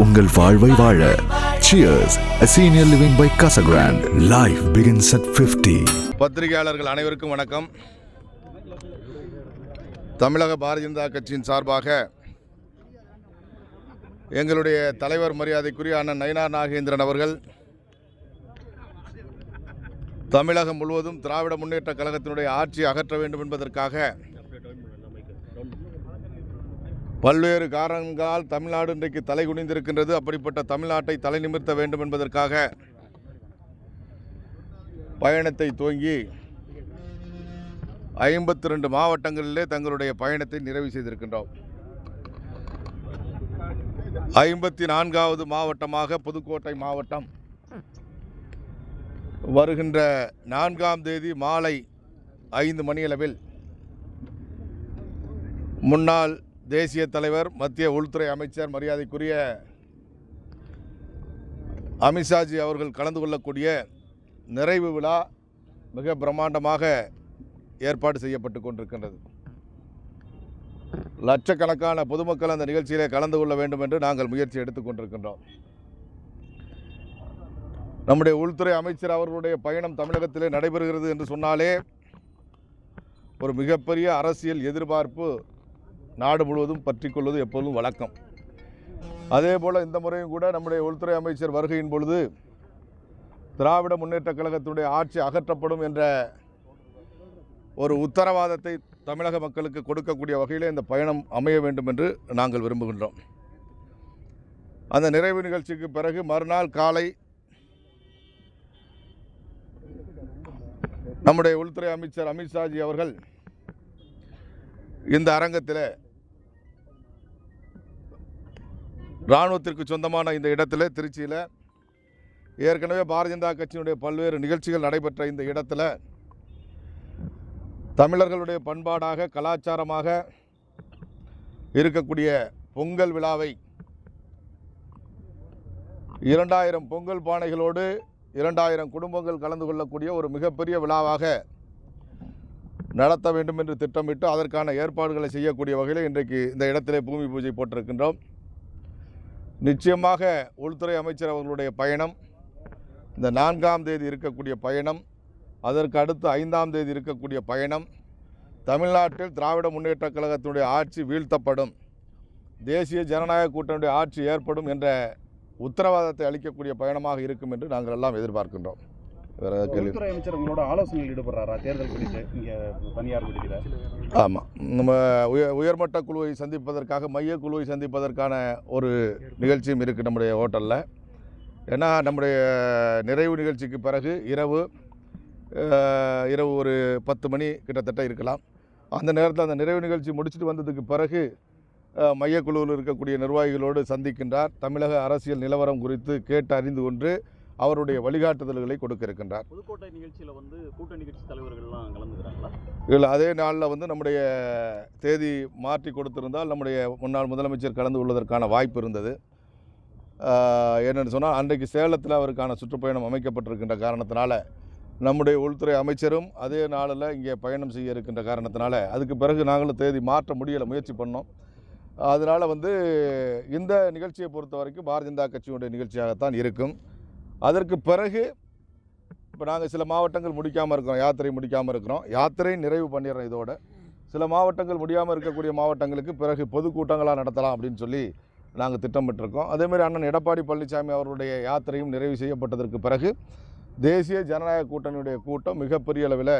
உங்கள் வாழ்வை வாழ. Cheers, a senior living by Casa Grande. Life begins at 50. பத்திரிகையாளர்கள் அனைவருக்கும் வணக்கம். தமிழக பாரதிய ஜனதா கட்சியின் சார்பாக எங்களுடைய தலைவர் மரியாதைக்குரிய அண்ணன் நயினார் நாகேந்திரன் அவர்கள் தமிழகம் முழுவதும் திராவிட முன்னேற்ற கழகத்தினுடைய ஆட்சியை அகற்ற வேண்டும் என்பதற்காக பல்வேறு காரணங்களால் தமிழ்நாடு இன்றைக்கு தலை குனிந்திருக்கின்றது. அப்படிப்பட்ட தமிழ்நாட்டை தலை நிமிர்த்த வேண்டும் என்பதற்காக பயணத்தை துவங்கி 52 மாவட்டங்களிலே தங்களுடைய பயணத்தை நிறைவு செய்திருக்கின்றோம். 54வது மாவட்டமாக புதுக்கோட்டை மாவட்டம் வருகின்ற 4ஆம் தேதி மாலை 5 மணியளவில் முன்னாள் தேசிய தலைவர் மத்திய உள்துறை அமைச்சர் மரியாதைக்குரிய அமித்ஷாஜி அவர்கள் கலந்து கொள்ளக்கூடிய நிறைவு விழா மிக பிரம்மாண்டமாக ஏற்பாடு செய்யப்பட்டு கொண்டிருக்கின்றது. லட்சக்கணக்கான பொதுமக்கள் அந்த நிகழ்ச்சியிலே கலந்து கொள்ள வேண்டும் என்று நாங்கள் முயற்சி எடுத்துக் கொண்டிருக்கின்றோம். நம்முடைய உள்துறை அமைச்சர் அவர்களுடைய பயணம் தமிழகத்திலே நடைபெறுகிறது என்று சொன்னாலே ஒரு மிகப்பெரிய அரசியல் எதிர்பார்ப்பு நாடு முழுவதும் பற்றி கொள்வது எப்பொழுதும் வழக்கம். அதே போல் இந்த முறையும் கூட நம்முடைய உள்துறை அமைச்சர் வருகையின் பொழுது திராவிட முன்னேற்ற கழகத்தினுடைய ஆட்சி அகற்றப்படும் என்ற ஒரு உத்தரவாதத்தை தமிழக மக்களுக்கு கொடுக்கக்கூடிய வகையில் இந்த பயணம் அமைய வேண்டும் என்று நாங்கள் விரும்புகின்றோம். அந்த நிறைவு நிகழ்ச்சிக்கு பிறகு மறுநாள் காலை நம்முடைய உள்துறை அமைச்சர் அமித்ஷாஜி அவர்கள் இந்த அரங்கத்தில் இராணுவத்திற்கு சொந்தமான இந்த இடத்துல திருச்சியில் ஏற்கனவே பாரதிய ஜனதா கட்சியினுடைய பல்வேறு நிகழ்ச்சிகள் நடைபெற்ற இந்த இடத்துல தமிழர்களுடைய பண்பாடாக கலாச்சாரமாக இருக்கக்கூடிய பொங்கல் விழாவை 2000 பொங்கல் பானைகளோடு 2000 குடும்பங்கள் கலந்து கொள்ளக்கூடிய ஒரு மிகப்பெரிய விழாவாக நடத்த வேண்டும் என்று திட்டமிட்டு அதற்கான ஏற்பாடுகளை செய்யக்கூடிய வகையில் இன்றைக்கு இந்த இடத்திலே பூமி பூஜை போட்டிருக்கின்றோம். நிச்சயமாக உள்துறை அமைச்சர் அவர்களுடைய பயணம், இந்த 4ஆம் தேதி இருக்கக்கூடிய பயணம், அதற்கு அடுத்து 5ஆம் தேதி இருக்கக்கூடிய பயணம், தமிழ்நாட்டில் திராவிட முன்னேற்ற கழகத்தினுடைய ஆட்சி வீழ்த்தப்படும், தேசிய ஜனநாயக கூட்டணியுடைய ஆட்சி ஏற்படும் என்ற உத்தரவாதத்தை அளிக்கக்கூடிய பயணமாக இருக்கும் என்று நாங்கள் எல்லாம் எதிர்பார்க்கின்றோம். உள்துறை அமைச்சர் உங்களோட ஆலோசனையில் ஈடுபடுறாரா தேர்தல் குறித்து இங்கே தனியார் விடுதியில்? ஆமாம், நம்ம உயர்மட்ட குழுவை சந்திப்பதற்காக மைய குழுவை சந்திப்பதற்கான ஒரு நிகழ்ச்சியும் இருக்குது நம்முடைய ஹோட்டலில். ஏன்னா நம்முடைய நிறைவு நிகழ்ச்சிக்கு பிறகு இரவு ஒரு 10 மணி கிட்டத்தட்ட இருக்கலாம். அந்த நேரத்தில் அந்த நிறைவு நிகழ்ச்சி முடிச்சுட்டு வந்ததுக்கு பிறகு மையக்குழுவில் இருக்கக்கூடிய நிர்வாகிகளோடு சந்திக்கின்றார். தமிழக அரசியல் நிலவரம் குறித்து கேட்டு அறிந்து கொண்டு அவருடைய வழிகாட்டுதல்களை கொடுக்க இருக்கின்றார். புதுக்கோட்டை நிகழ்ச்சியில் கூட்டணி கட்சி தலைவர்கள்லாம் கலந்துக்கிறாங்களா? இல்லை, அதே நாளில் நம்முடைய தேதி மாற்றி கொடுத்திருந்தால் நம்முடைய முன்னாள் முதலமைச்சர் கலந்து கொள்வதற்கான வாய்ப்பு இருந்தது. என்னென்னு சொன்னால் அன்றைக்கு சேலத்தில் அவருக்கான சுற்றுப்பயணம் அமைக்கப்பட்டிருக்கின்ற காரணத்தினால நம்முடைய உள்துறை அமைச்சரும் அதே நாளில் இங்கே பயணம் செய்ய இருக்கின்ற காரணத்தினால அதுக்கு பிறகு நாங்களும் தேதி மாற்ற முடியலை, முயற்சி பண்ணோம். அதனால் இந்த நிகழ்ச்சியை பொறுத்த வரைக்கும் பாரதிய ஜனதா கட்சியினுடைய நிகழ்ச்சியாகத்தான் இருக்கும். அதற்கு பிறகு இப்போ நாங்கள் சில மாவட்டங்கள் முடிக்காமல் இருக்கிறோம், யாத்திரை முடிக்காமல் இருக்கிறோம். யாத்திரை நிறைவு பண்ணிடுறோம். இதோட சில மாவட்டங்கள் முடியாமல் இருக்கக்கூடிய மாவட்டங்களுக்கு பிறகு பொதுக்கூட்டங்களாக நடத்தலாம் அப்படின்னு சொல்லி நாங்கள் திட்டமிட்டிருக்கோம். அதேமாதிரி அண்ணன் எடப்பாடி பழனிசாமி அவருடைய யாத்திரையும் நிறைவு செய்யப்பட்டதற்கு பிறகு தேசிய ஜனநாயக கூட்டணியுடைய கூட்டம் மிகப்பெரிய அளவில்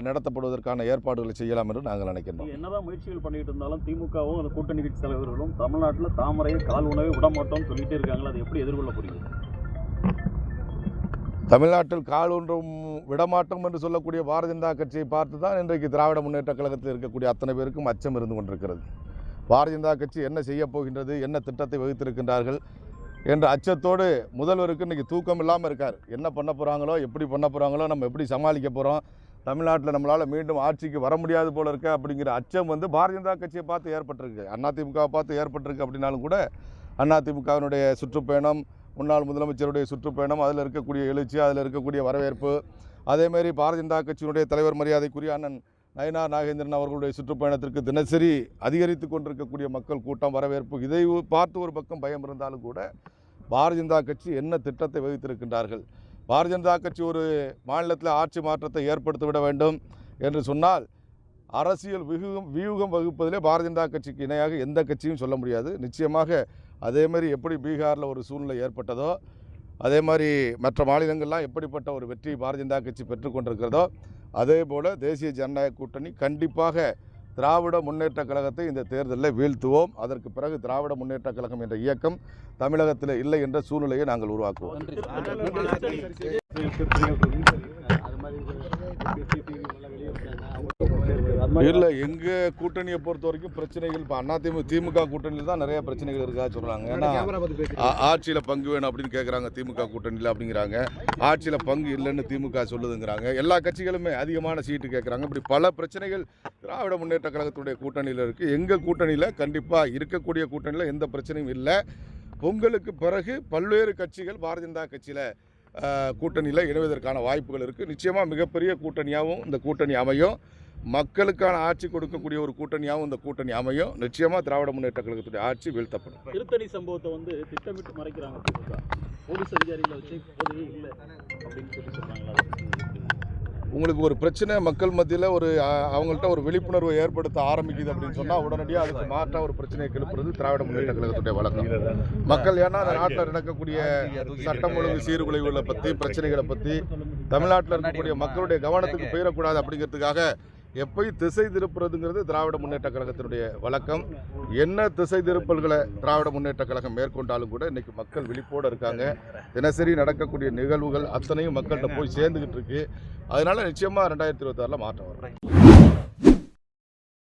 நடத்தப்படுவதற்கான ஏற்பாடுகளை செய்யலாம் என்று நாங்கள் நினைக்கிறோம். என்னதான் முயற்சிகள் பண்ணிட்டு இருந்தாலும் திமுகவும் அந்த கூட்டணி கட்சி தலைவர்களும் தமிழ்நாட்டில் தாமரையை கால் உணவை விடமாட்டோம்னு சொல்லிட்டே இருக்காங்களா, அதை எப்படி எதிர்கொள்ள புரியுது? தமிழ்நாட்டில் கால் ஒன்றும் விடமாட்டோம் என்று சொல்லக்கூடிய பாரதிய ஜனதா கட்சியை பார்த்து தான் இன்றைக்கு திராவிட முன்னேற்ற கழகத்தில் இருக்கக்கூடிய அத்தனை பேருக்கும் அச்சம் இருந்து கொண்டிருக்கிறது. பாரதிய ஜனதா கட்சி என்ன செய்ய போகின்றது, என்ன திட்டத்தை வகுத்திருக்கின்றார்கள் என்ற அச்சத்தோடு முதல்வருக்கு இன்றைக்கி தூக்கம் இல்லாமல் இருக்கார். என்ன பண்ண போகிறாங்களோ, எப்படி பண்ண போகிறாங்களோ, நம்ம எப்படி சமாளிக்க போகிறோம், தமிழ்நாட்டில் நம்மளால் மீண்டும் ஆட்சிக்கு வர முடியாது போல இருக்க அப்படிங்கிற அச்சம் பாரதிய ஜனதா கட்சியை பார்த்து ஏற்பட்டிருக்கு. அதிமுகவை பார்த்து ஏற்பட்டிருக்கு. அப்படின்னாலும் கூட அதிமுகவினுடைய சுற்றுப்பயணம், முன்னாள் முதலமைச்சருடைய சுற்றுப்பயணம், அதில் இருக்கக்கூடிய எழுச்சி, அதில் இருக்கக்கூடிய வரவேற்பு, அதேமாரி பாரதிய ஜனதா கட்சியினுடைய தலைவர் மரியாதைக்குரிய அண்ணன் நயினார் நாகேந்திரன் அவர்களுடைய சுற்றுப்பயணத்திற்கு தினசரி அதிகரித்து கொண்டிருக்கக்கூடிய மக்கள் கூட்டம் வரவேற்பு, இதை பார்த்து ஒரு பக்கம் பயம் இருந்தாலும் கூட பாரதிய ஜனதா கட்சி என்ன திட்டத்தை வகுத்திருக்கின்றார்கள். பாரதிய ஜனதா கட்சி ஒரு மாநிலத்தில் ஆட்சி மாற்றத்தை ஏற்படுத்திவிட வேண்டும் என்று சொன்னால் அரசியல் வியூகம் வகுப்பதிலே பாரதிய ஜனதா கட்சிக்கு இணையாக எந்த கட்சியும் சொல்ல முடியாது. நிச்சயமாக அதேமாதிரி எப்படி பீகாரில் ஒரு சூழ்நிலை ஏற்பட்டதோ, அதே மாதிரி மற்ற மாநிலங்கள்லாம் எப்படிப்பட்ட ஒரு வெற்றி பாரதிய ஜனதா கட்சி பெற்றுக்கொண்டிருக்கிறதோ, அதே போல் தேசிய ஜனநாயக கூட்டணி கண்டிப்பாக திராவிட முன்னேற்றக் கழகத்தை இந்த தேர்தலில் வீழ்த்துவோம். அதற்கு பிறகு திராவிட முன்னேற்றக் கழகம் என்ற இயக்கம் தமிழகத்தில் இல்லை என்ற சூழ்நிலையை நாங்கள் உருவாக்குவோம். இல்லை, எங்கள் கூட்டணியை பொறுத்த வரைக்கும் பிரச்சனைகள் இப்போ திமுக கூட்டணியில் தான் நிறைய பிரச்சனைகள் இருக்கா சொல்கிறாங்க. ஏன்னா ஆட்சியில் பங்கு வேணும் அப்படின்னு கேட்குறாங்க திமுக கூட்டணியில் அப்படிங்கிறாங்க. ஆட்சியில் பங்கு இல்லைன்னு திமுக சொல்லுதுங்கிறாங்க. எல்லா கட்சிகளுமே அதிகமான சீட்டு கேட்குறாங்க. இப்படி பல பிரச்சனைகள் திராவிட முன்னேற்ற கழகத்துடைய கூட்டணியில் இருக்குது. எங்கள் கூட்டணியில் கண்டிப்பாக இருக்கக்கூடிய கூட்டணியில் எந்த பிரச்சனையும் இல்லை. பொங்கலுக்கு பிறகு பல்வேறு கட்சிகள் பாரதிய ஜனதா கட்சியில் கூட்டணியில் இணைவதற்கான வாய்ப்புகள் இருக்குது. நிச்சயமாக மிகப்பெரிய கூட்டணியாகவும் இந்த கூட்டணி அமையும். மக்களுக்கான ஆட்சி கொடுக்கக்கூடிய ஒரு கூட்டணியாகவும் இந்த கூட்டணி அமையும். நிச்சயமாக திராவிட முன்னேற்ற கழகத்துடைய ஆட்சி வீழ்த்தப்படும். திருத்தணி சம்பவத்தை திட்டமிட்டு மறைக்கிறாங்க திமுக. போலீஸ் அதிகாரிகளை வச்சு போதையே இல்லை அப்படின்னு சொல்லி சொல்றாங்களா? உங்களுக்கு ஒரு பிரச்சனை மக்கள் மத்தியில் அவங்கள்ட்ட ஒரு விழிப்புணர்வை ஏற்படுத்த ஆரம்பிக்குது அப்படின்னு சொன்னால் உடனடியாக அதுக்கு மாற்றாக ஒரு பிரச்சனையை கிளப்புறது திராவிட முன்னேற்ற கழகத்துடைய வழக்கம். மக்கள் ஏன்னா அந்த நாட்டில் நடக்கக்கூடிய சட்டம் ஒழுங்கு சீர்குலைவுகளை பற்றி, பிரச்சனைகளை பற்றி தமிழ்நாட்டில் இருக்கக்கூடிய மக்களுடைய கவனத்துக்கு போயிடக்கூடாது அப்படிங்கிறதுக்காக எப்பயும் திசை திருப்புறதுங்கிறது திராவிட முன்னேற்ற கழகத்தினுடைய வழக்கம். என்ன திசை திருப்பல்களை திராவிட முன்னேற்ற கழகம் மேற்கொண்டாலும் கூட இன்றைக்கி மக்கள் விழிப்போடு இருக்காங்க. தினசரி நடக்கக்கூடிய நிகழ்வுகள் அத்தனையும் மக்கள்கிட்ட போய் சேர்ந்துக்கிட்டு இருக்கு. அதனால் நிச்சயமாக 2026 மாற்றம் வரும்.